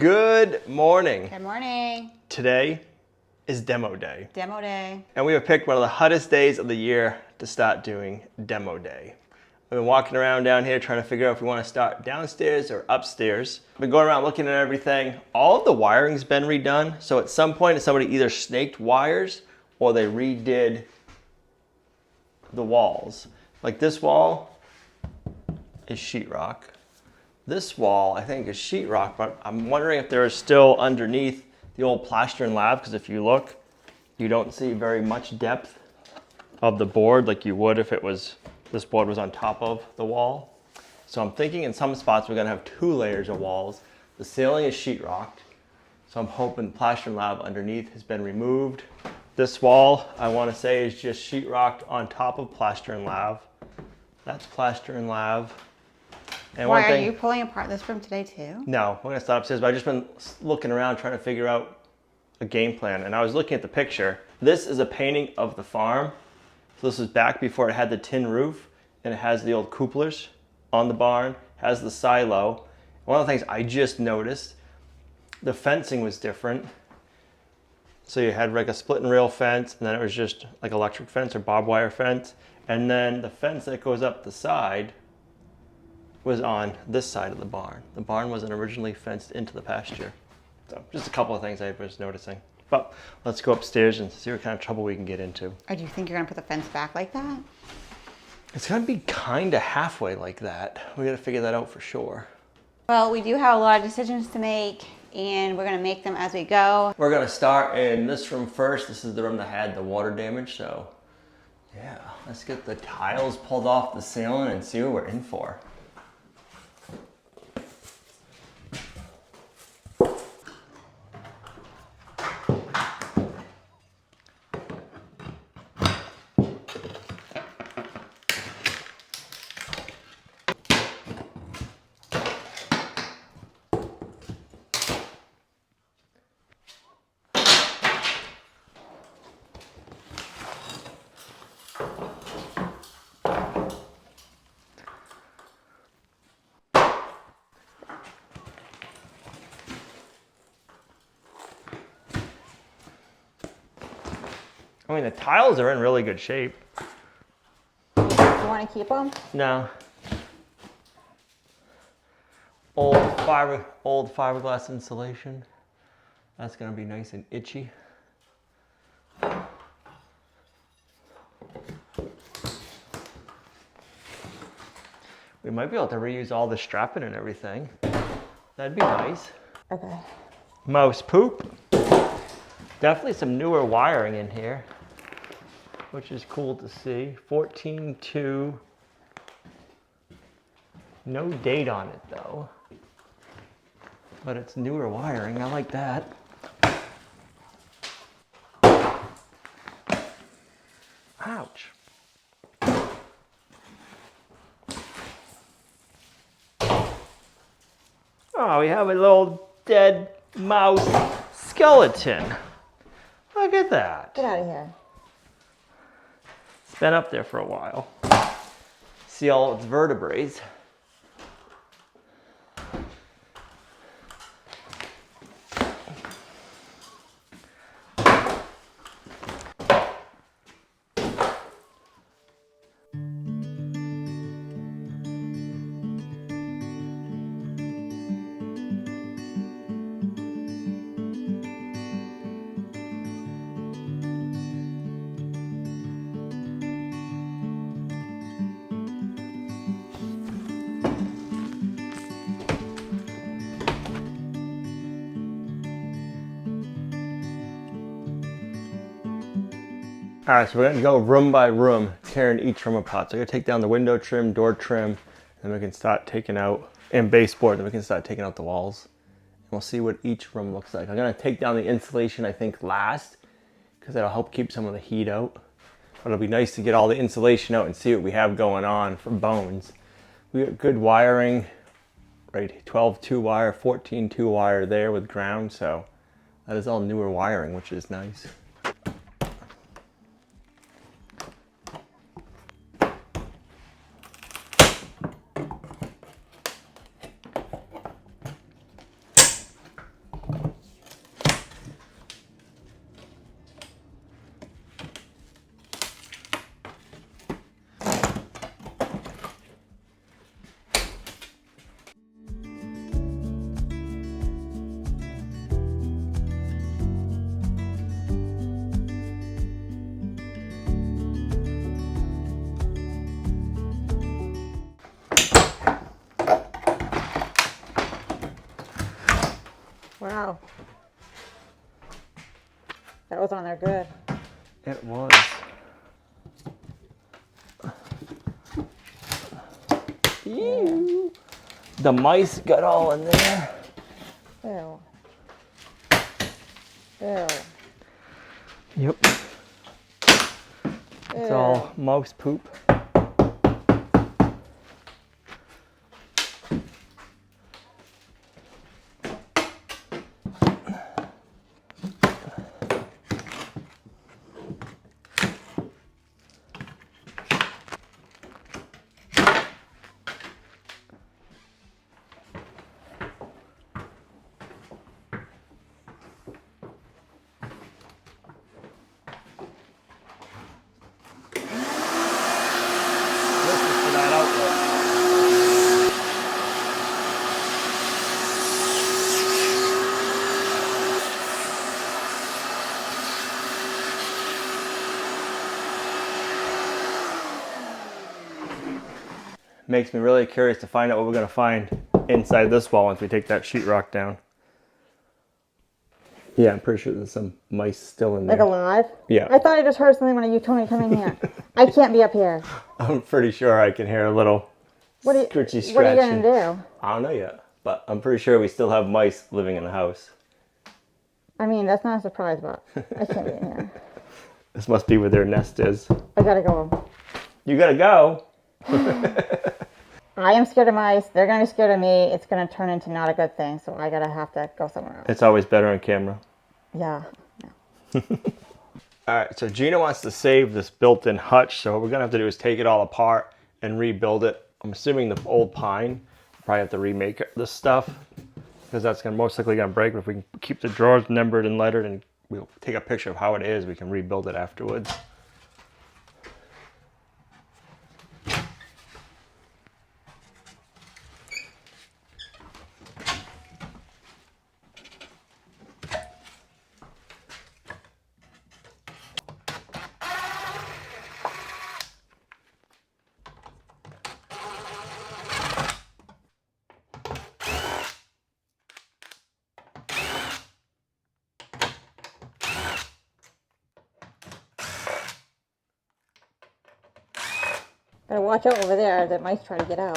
Good morning. Good morning. Today is demo day. Demo day. And we have picked one of the hottest days of the year to start doing demo day. I've been walking around down here trying to figure out if we want to start downstairs or upstairs. I've been going around looking at everything. All of the wiring's been redone. So at some point somebody either snaked wires or they redid the walls. Like this wall is sheetrock. This wall, I think, is sheetrock, but I'm wondering if there is still underneath the old plaster and lab, because if you look, you don't see very much depth of the board like you would if it was, this board was on top of the wall. So I'm thinking in some spots we're gonna have 2 layers of walls. The ceiling is sheetrocked, so I'm hoping the plaster and lab underneath has been removed. This wall, I wanna say, is just sheetrocked on top of plaster and lab. That's plaster and lab. And Why are you pulling apart this room today too? No, we're gonna start upstairs, but I've just been looking around trying to figure out a game plan. And I was looking at the picture. This is a painting of the farm. So this was back before it had the tin roof, and it has the old cupolas on the barn, has the silo. One of the things I just noticed, the fencing was different. So you had like a split and rail fence, and then it was just like electric fence or barbed wire fence. And then the fence that goes up the side was on this side of the barn. The barn wasn't originally fenced into the pasture. So just a couple of things I was noticing. But let's go upstairs and see what kind of trouble we can get into. Or do you think you're gonna put the fence back like that? It's gonna be kind of halfway like that. We gotta figure that out for sure. Well, we do have a lot of decisions to make, and we're gonna make them as we go. We're gonna start in this room first. This is the room that had the water damage, so yeah, let's get the tiles pulled off the ceiling and see what we're in for. I mean, the tiles are in really good shape. You wanna keep them? No. Old fiberglass insulation. That's gonna be nice and itchy. We might be able to reuse all the strapping and everything. That'd be nice. Okay. Mouse poop. Definitely some newer wiring in here, which is cool to see. 14.2. No date on it though, but it's newer wiring. I like that. Ouch. Oh, we have a little dead mouse skeleton. Look at that. Get out of here. It's been up there for a while. See all its vertebrae. All right, so we're gonna go room by room, tearing each room apart. So I'm gonna take down the window trim, door trim, and we can start taking out, and baseboard, then we can start taking out the walls. And we'll see what each room looks like. I'm gonna take down the insulation, I think, last, because that'll help keep some of the heat out. But it'll be nice to get all the insulation out and see what we have going on for bones. We got good wiring, right? 12 2-wire, 14 2-wire there with ground, so that is all newer wiring, which is nice. Wow. That was on there good. It was. Ew. The mice got all in there. Ew. Ew. Yep. It's all mouse poop. Makes me really curious to find out what we're going to find inside this wall once we take that sheetrock down. Yeah, I'm pretty sure there's some mice still in there. Like alive? Yeah. I thought I just heard something when you told me to come in here. I can't be up here. I'm pretty sure I can hear a little scratchy scratching. What are you going to do? I don't know yet, but I'm pretty sure we still have mice living in the house. I mean, that's not a surprise, but I can't be in here. This must be where their nest is. I gotta go. You gotta go? I am scared of mice. They're going to be scared of me. It's going to turn into not a good thing, so I gotta have to go somewhere else. It's always better on camera. Yeah. All right, so Gina wants to save this built-in hutch, so what we're gonna have to do is take it all apart and rebuild it. I'm assuming the old pine, probably have to remake this stuff because that's most likely gonna break. But if we can keep the drawers numbered and lettered and we'll take a picture of how it is, we can rebuild it afterwards. Better watch out over there. The mice try to get out.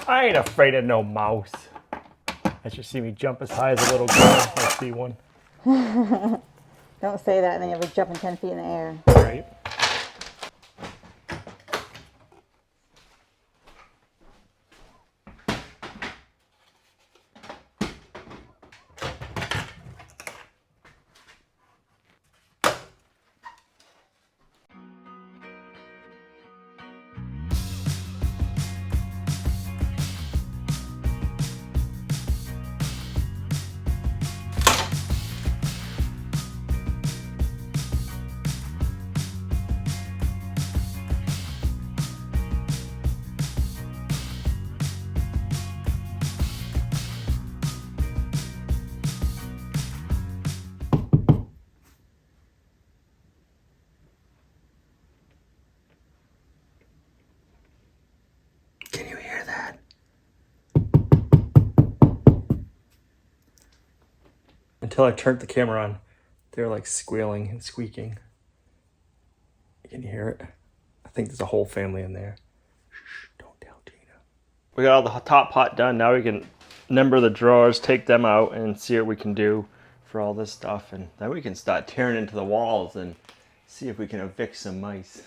I ain't afraid of no mouse. I should see me jump as high as a little girl. I see one. Don't say that, and then you'll be jumping 10 feet in the air. Right. Can you hear that? Until I turned the camera on, they're like squealing and squeaking. Can you hear it? I think there's a whole family in there. Shh, don't tell Gina. We got all the top pot done. Now we can number the drawers, take them out, and see what we can do for all this stuff. And then we can start tearing into the walls and see if we can evict some mice.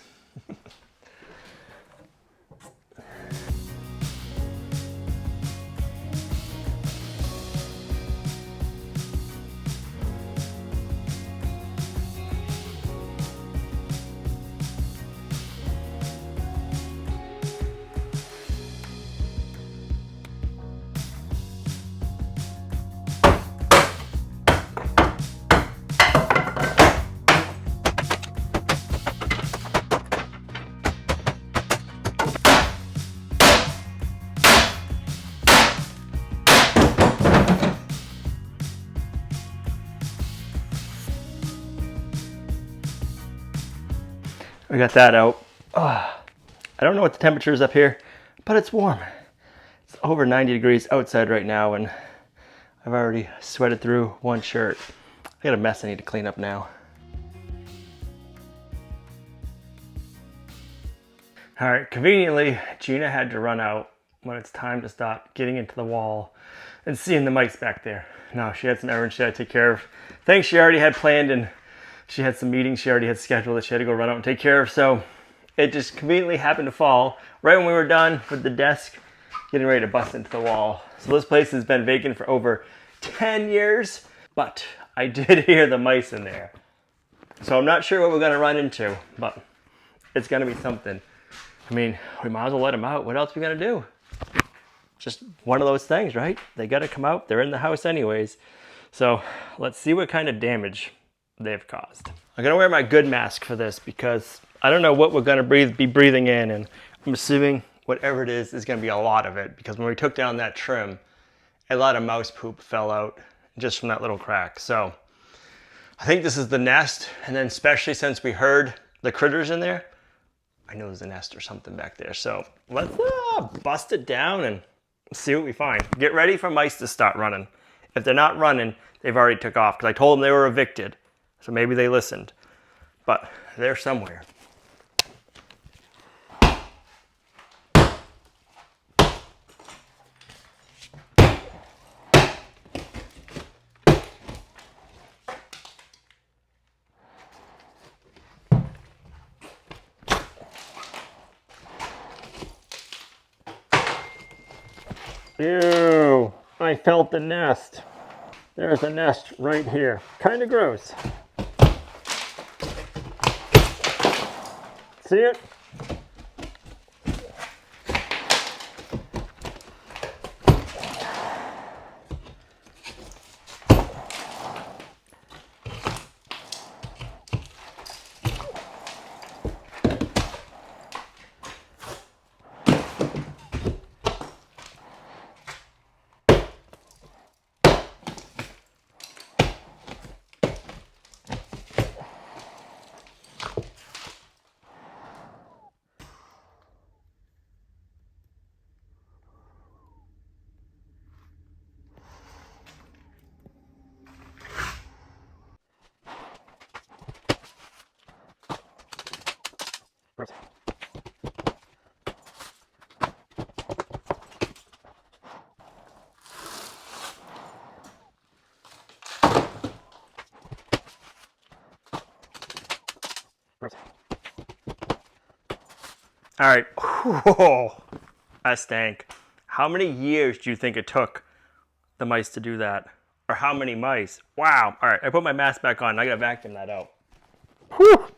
We got that out. I don't know what the temperature is up here, but it's warm. It's over 90 degrees outside right now, and I've already sweated through one shirt. I got a mess I need to clean up now. All right, conveniently, Gina had to run out when it's time to stop getting into the wall and seeing the mice back there. No, she had some errands she had to take care of. Things she already had planned, and she had some meetings she already had scheduled that she had to go run out and take care of. So it just conveniently happened to fall right when we were done with the desk, getting ready to bust into the wall. So this place has been vacant for over 10 years, but I did hear the mice in there. So I'm not sure what we're gonna run into, but it's gonna be something. I mean, we might as well let them out. What else are we gonna do? Just one of those things, right? They gotta come out. They're in the house anyways. So let's see what kind of damage they've caused. I'm gonna wear my good mask for this because I don't know what we're gonna be breathing in, and I'm assuming whatever it is gonna be a lot of it, because when we took down that trim, a lot of mouse poop fell out just from that little crack. So I think this is the nest, and then especially since we heard the critters in there, I know there's a nest or something back there. So let's bust it down and see what we find. Get ready for mice to start running. If they're not running, they've already took off, because I told them they were evicted. So maybe they listened, but they're somewhere. Ew, I felt the nest. There's a nest right here. Kind of gross. See it? All right. Whoa, that stank. How many years do you think it took the mice to do that? Or how many mice? Wow. All right, I put my mask back on. I gotta vacuum that out. Whew.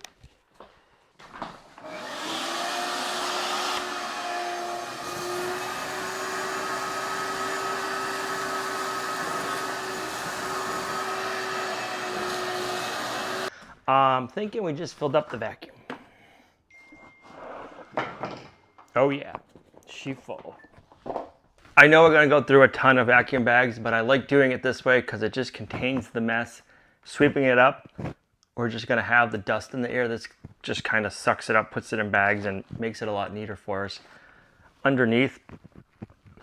I'm thinking we just filled up the vacuum. Oh yeah, she full. I know we're gonna go through a ton of vacuum bags, but I like doing it this way because it just contains the mess. Sweeping it up, we're just gonna have the dust in the air that's just kind of sucks it up, puts it in bags, and makes it a lot neater for us. Underneath,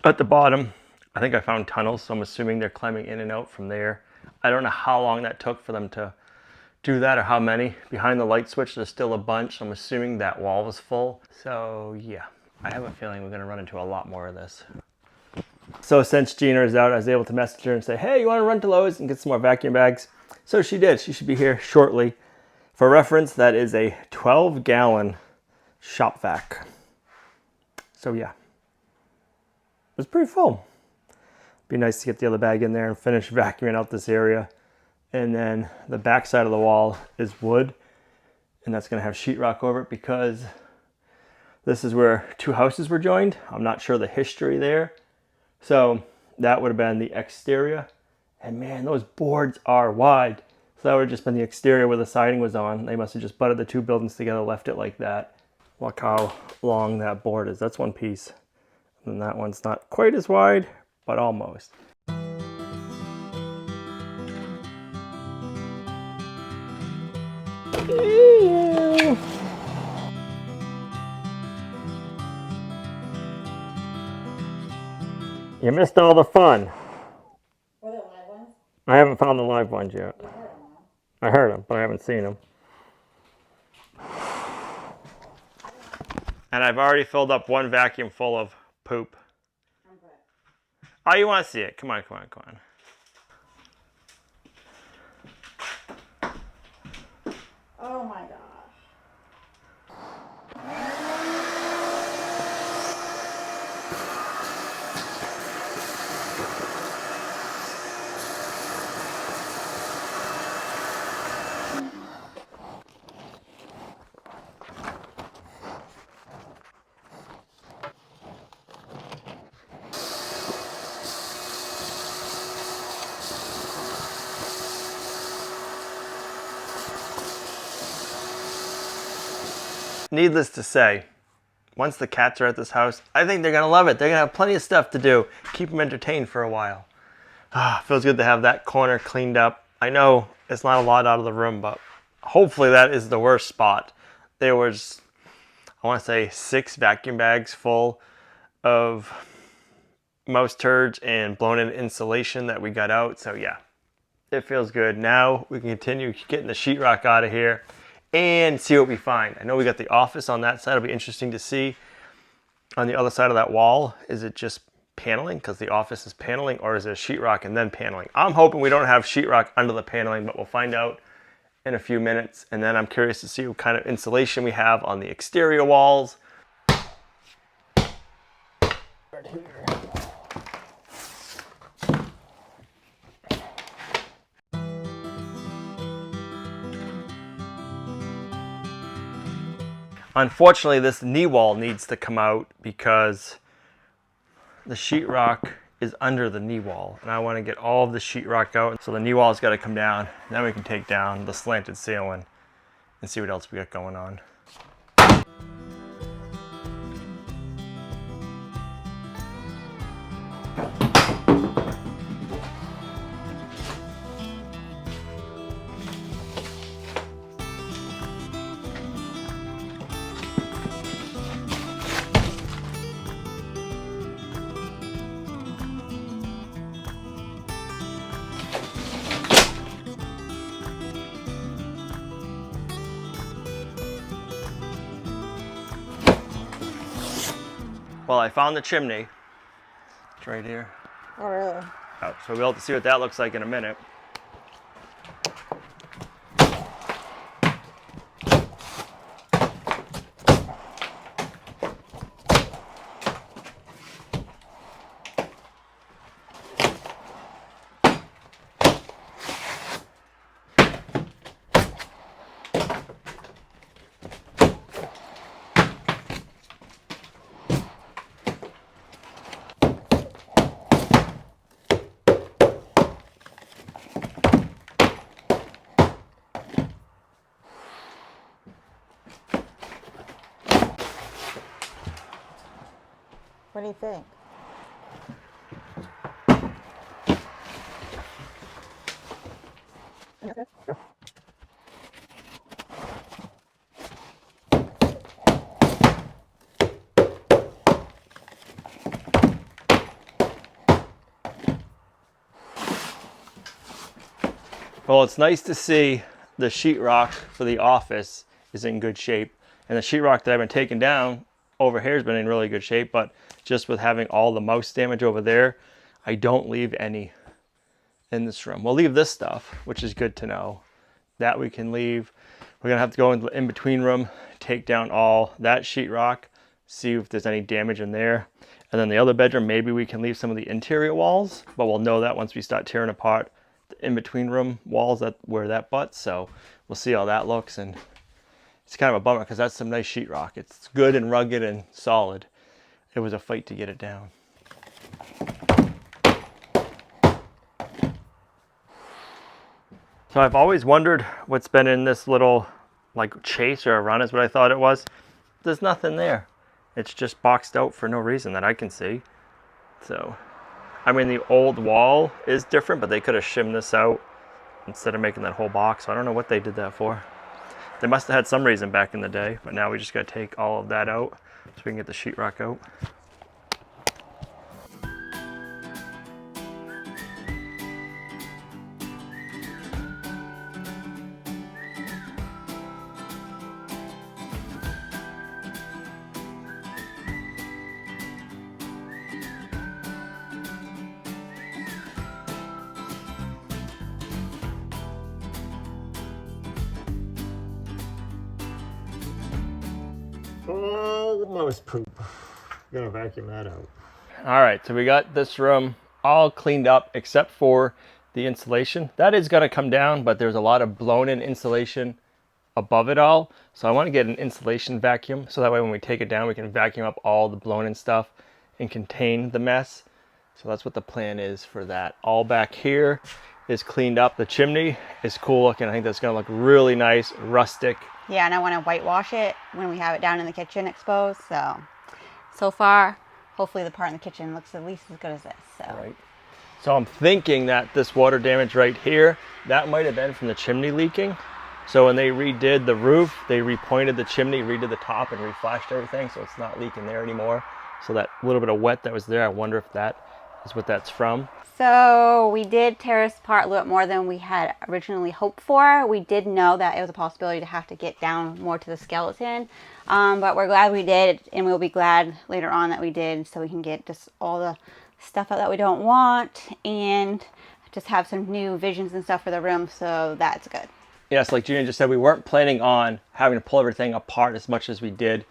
at the bottom, I think I found tunnels, so I'm assuming they're climbing in and out from there. I don't know how long that took for them to do that or how many. Behind the light switch, there's still a bunch, so I'm assuming that wall was full. So yeah, I have a feeling we're gonna run into a lot more of this. So since Gina is out, I was able to message her and say, hey, you wanna run to Lowe's and get some more vacuum bags? So she did. She should be here shortly. For reference, that is a 12-gallon shop vac. So yeah, it's pretty full. Be nice to get the other bag in there and finish vacuuming out this area. And then the back side of the wall is wood, and that's gonna have sheetrock over it because this is where two houses were joined. I'm not sure the history there. So that would have been the exterior. And man, those boards are wide. So that would have just been the exterior where the siding was on. They must have just butted the two buildings together, left it like that. Look how long that board is. That's one piece. And that one's not quite as wide, but almost. You missed all the fun. Or the one I haven't found the live ones yet. I heard them, but I haven't seen them. And I've already filled up one vacuum full of poop. Oh, you want to see it? Come on, come on, come on. Oh my gosh. Needless to say, once the cats are at this house, I think they're going to love it. They're going to have plenty of stuff to do. Keep them entertained for a while. Feels good to have that corner cleaned up. I know it's not a lot out of the room, but hopefully that is the worst spot. There was, I want to say, 6 vacuum bags full of mouse turds and blown in insulation that we got out. So yeah, it feels good. Now we can continue getting the sheetrock out of here and see what we find. I know we got the office on that side. It'll be interesting to see on the other side of that wall. Is it just paneling because the office is paneling, or is it sheetrock and then paneling? I'm hoping we don't have sheetrock under the paneling, but we'll find out in a few minutes. And then I'm curious to see what kind of insulation we have on the exterior walls. Right here. Unfortunately, this knee wall needs to come out because the sheetrock is under the knee wall, and I want to get all of the sheetrock out. So the knee wall's got to come down. Then we can take down the slanted ceiling and see what else we got going on. Well, I found the chimney. It's right here. Oh, really? Oh, so we'll have to see what that looks like in a minute. What do you think? Well, it's nice to see the sheetrock for the office is in good shape. And the sheetrock that I've been taking down over here has been in really good shape, but just with having all the mouse damage over there, I don't leave any in this room. We'll leave this stuff, which is good to know. That we can leave. We're gonna have to go into the in-between room, take down all that sheetrock, see if there's any damage in there. And then the other bedroom, maybe we can leave some of the interior walls, but we'll know that once we start tearing apart the in-between room walls that where that butts. So we'll see how that looks. And it's kind of a bummer because that's some nice sheetrock. It's good and rugged and solid. It was a fight to get it down. So I've always wondered what's been in this little like chase or a run is what I thought it was. There's nothing there. It's just boxed out for no reason that I can see. So, I mean, the old wall is different, but they could have shimmed this out instead of making that whole box. So I don't know what they did that for. They must have had some reason back in the day, but now we just got to take all of that out so we can get the sheetrock out. Oh, mouse poop. Gonna vacuum that out. All right, so we got this room all cleaned up except for the insulation. That is gonna come down, but there's a lot of blown in insulation above it all. So I wanna get an insulation vacuum so that way when we take it down, we can vacuum up all the blown in stuff and contain the mess. So that's what the plan is for that. All back here is cleaned up. The chimney is cool looking. I think that's gonna look really nice, rustic. Yeah, and I want to whitewash it when we have it down in the kitchen exposed. So far, hopefully the part in the kitchen looks at least as good as this. So. Right. So I'm thinking that this water damage right here, that might have been from the chimney leaking. So when they redid the roof, they repointed the chimney, redid the top and reflashed everything. So it's not leaking there anymore. So that little bit of wet that was there, I wonder if that is what that's from. So we did tear this apart a little bit more than we had originally hoped for. We did know that it was a possibility to have to get down more to the skeleton, but we're glad we did, and we'll be glad later on that we did, so we can get just all the stuff out that we don't want and just have some new visions and stuff for the room, so that's good. Yes, like Gina just said, we weren't planning on having to pull everything apart as much as we did.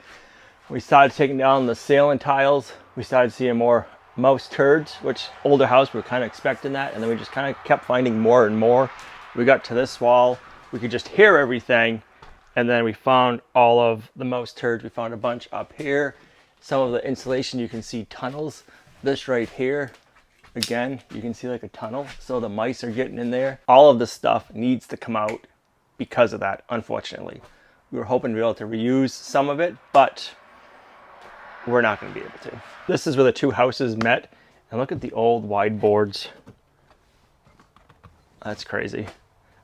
We started taking down the ceiling tiles. We started seeing more mouse turds, which older house, we were kind of expecting that. And then we just kind of kept finding more and more. We got to this wall, we could just hear everything. And then we found all of the mouse turds. We found a bunch up here. Some of the insulation, you can see tunnels. This right here, again, you can see like a tunnel. So the mice are getting in there. All of this stuff needs to come out because of that, unfortunately. We were hoping to be able to reuse some of it, but we're not going to be able to. This is where the two houses met. And look at the old wide boards. That's crazy.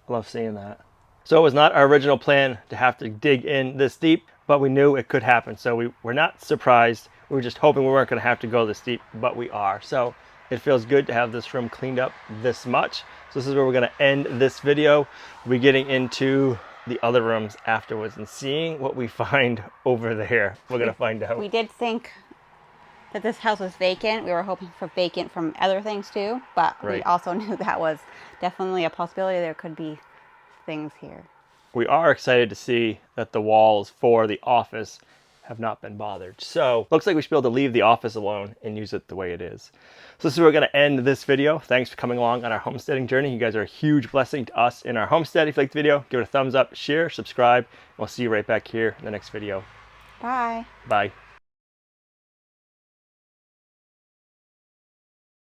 I love seeing that. So it was not our original plan to have to dig in this deep, but we knew it could happen. So we were not surprised. We were just hoping we weren't going to have to go this deep, but we are. So it feels good to have this room cleaned up this much. So this is where we're going to end this video. We'll be getting into the other rooms afterwards and seeing what we find over there. We're going to find out. We did think that this house was vacant. We were hoping for vacant from other things too, but we also knew that was definitely a possibility. There could be things here. We are excited to see that the walls for the office have not been bothered. So looks like we should be able to leave the office alone and use it the way it is. So this is where we're going to end this video. Thanks for coming along on our homesteading journey. You guys are a huge blessing to us in our homestead. If you liked the video, give it a thumbs up, share, subscribe. We'll see you right back here in the next video. Bye. Bye.